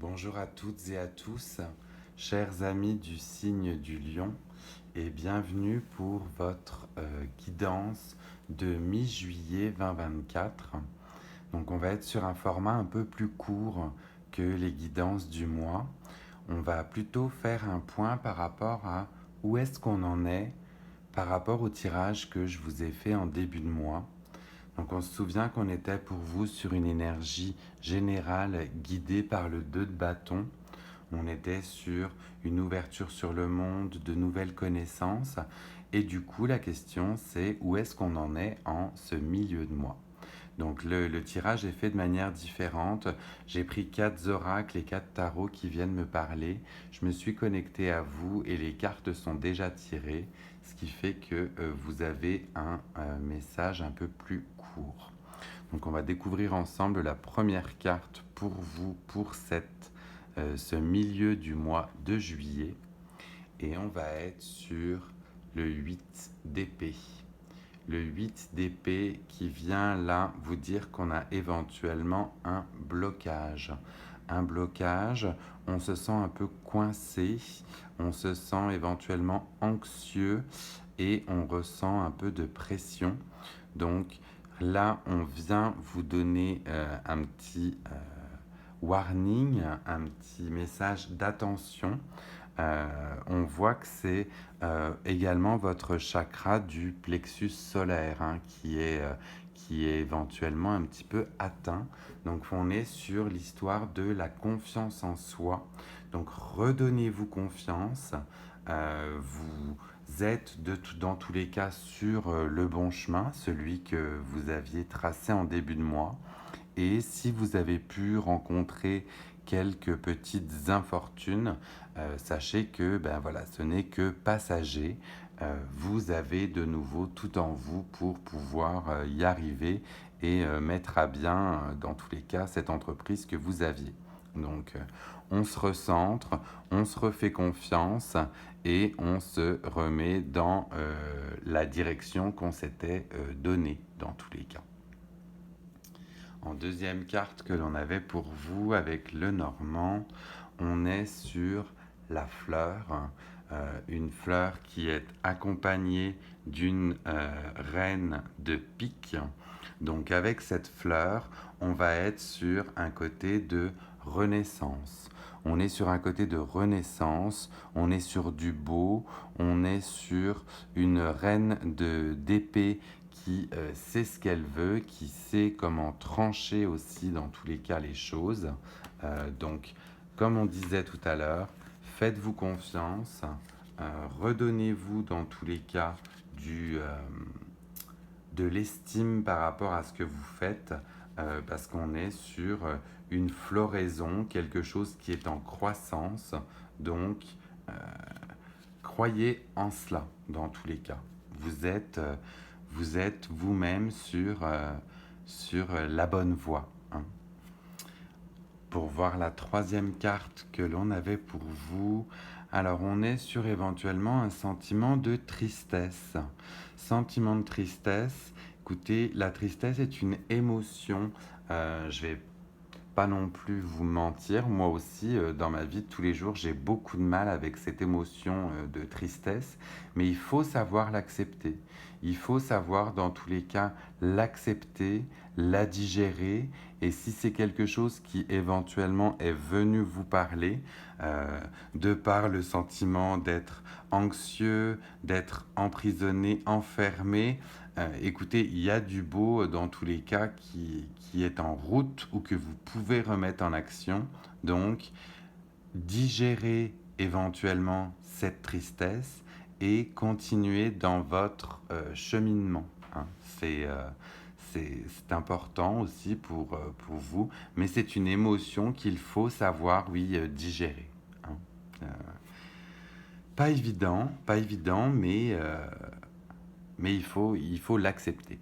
Bonjour à toutes et à tous, chers amis du signe du lion, et bienvenue pour votre guidance de mi-juillet 2024. Donc on va être sur un format un peu plus court que les guidances du mois. On va plutôt faire un point par rapport à où est-ce qu'on en est par rapport au tirage que je vous ai fait en début de mois. Donc on se souvient qu'on était pour vous sur une énergie générale guidée par le 2 de bâton. On était sur une ouverture sur le monde, de nouvelles connaissances. Et du coup, la question, c'est où est-ce qu'on en est en ce milieu de mois. Donc le tirage est fait de manière différente. J'ai pris 4 oracles et 4 tarots qui viennent me parler. Je me suis connecté à vous et les cartes sont déjà tirées, ce qui fait que vous avez un message un peu plus court. Donc on va découvrir ensemble la première carte pour vous pour ce milieu du mois de juillet. Et on va être sur le 8 d'épée. Le 8 d'épée qui vient là vous dire qu'on a éventuellement un blocage. Un blocage, on se sent un peu coincé, on se sent éventuellement anxieux et on ressent un peu de pression. Donc là, on vient vous donner un petit warning, un petit message d'attention. On voit que c'est également votre chakra du plexus solaire qui est éventuellement un petit peu atteint. Donc on est sur l'histoire de la confiance en soi. Donc redonnez-vous confiance. Vous êtes dans tous les cas sur le bon chemin, celui que vous aviez tracé en début de mois. Et si vous avez pu rencontrer quelques petites infortunes, sachez que voilà, ce n'est que passager. Vous avez de nouveau tout en vous pour pouvoir y arriver et mettre à bien, dans tous les cas, cette entreprise que vous aviez. Donc, on se recentre, on se refait confiance et on se remet dans la direction qu'on s'était donnée, dans tous les cas. En deuxième carte que l'on avait pour vous avec le Normand, on est sur la fleur, une fleur qui est accompagnée d'une reine de pique. Donc avec cette fleur, on va être sur un côté de renaissance. On est sur un côté de renaissance, on est sur du beau, on est sur une reine d'épée qui sait ce qu'elle veut, qui sait comment trancher aussi dans tous les cas les choses. Donc, comme on disait tout à l'heure, faites-vous confiance, redonnez-vous dans tous les cas de l'estime par rapport à ce que vous faites, parce qu'on est sur une floraison, quelque chose qui est en croissance. Donc, croyez en cela dans tous les cas. Vous êtes vous-même sur la bonne voie. Hein. Pour voir la troisième carte que l'on avait pour vous, alors on est sur éventuellement un sentiment de tristesse. Sentiment de tristesse, écoutez, la tristesse est une émotion. Je vais pas non plus vous mentir, moi aussi, dans ma vie de tous les jours, j'ai beaucoup de mal avec cette émotion de tristesse, mais il faut savoir l'accepter. Il faut savoir, dans tous les cas, l'accepter, la digérer, et si c'est quelque chose qui éventuellement est venu vous parler, de par le sentiment d'être anxieux, d'être emprisonné, enfermé, écoutez, il y a du beau dans tous les cas qui est en route ou que vous pouvez remettre en action. Donc, digérez éventuellement cette tristesse et continuez dans votre cheminement. Hein. C'est important aussi pour vous, mais c'est une émotion qu'il faut savoir, oui, digérer. Hein. Euh, pas évident, mais il faut l'accepter.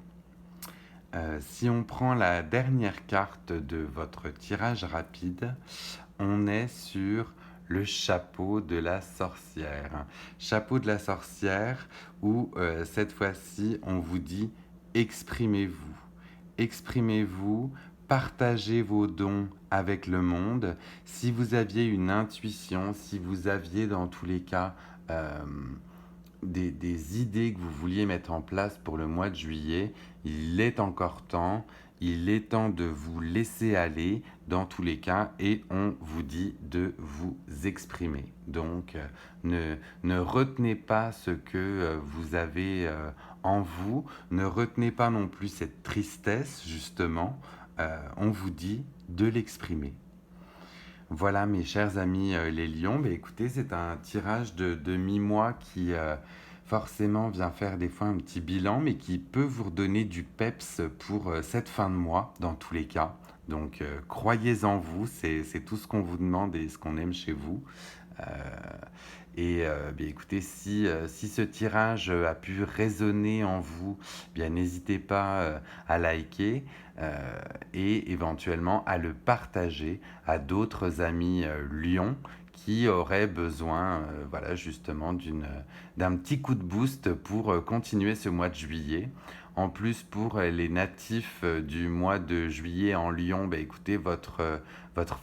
Si on prend la dernière carte de votre tirage rapide, on est sur le chapeau de la sorcière. Chapeau de la sorcière où cette fois-ci on vous dit exprimez-vous. Exprimez-vous partagez vos dons avec le monde. Si vous aviez une intuition, si vous aviez dans tous les cas des idées que vous vouliez mettre en place pour le mois de juillet, il est encore temps. Il est temps de vous laisser aller dans tous les cas et on vous dit de vous exprimer. Donc ne retenez pas ce que vous avez en vous, ne retenez pas non plus cette tristesse justement. On vous dit de l'exprimer. Voilà mes chers amis les lions, écoutez, c'est un tirage de mi-mois qui forcément vient faire des fois un petit bilan, mais qui peut vous redonner du peps pour cette fin de mois dans tous les cas. Donc croyez en vous, c'est tout ce qu'on vous demande et ce qu'on aime chez vous. Euh, écoutez, si ce tirage a pu résonner en vous, bien n'hésitez pas à liker et éventuellement à le partager à d'autres amis lions qui auraient besoin voilà, justement d'un petit coup de boost pour continuer ce mois de juillet. En plus, pour les natifs du mois de juillet en Lion, écoutez, votre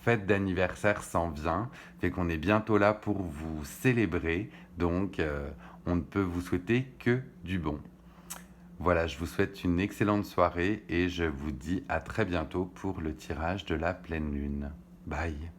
fête d'anniversaire s'en vient, fait qu'on est bientôt là pour vous célébrer, donc on ne peut vous souhaiter que du bon. Voilà, je vous souhaite une excellente soirée et je vous dis à très bientôt pour le tirage de la pleine lune. Bye.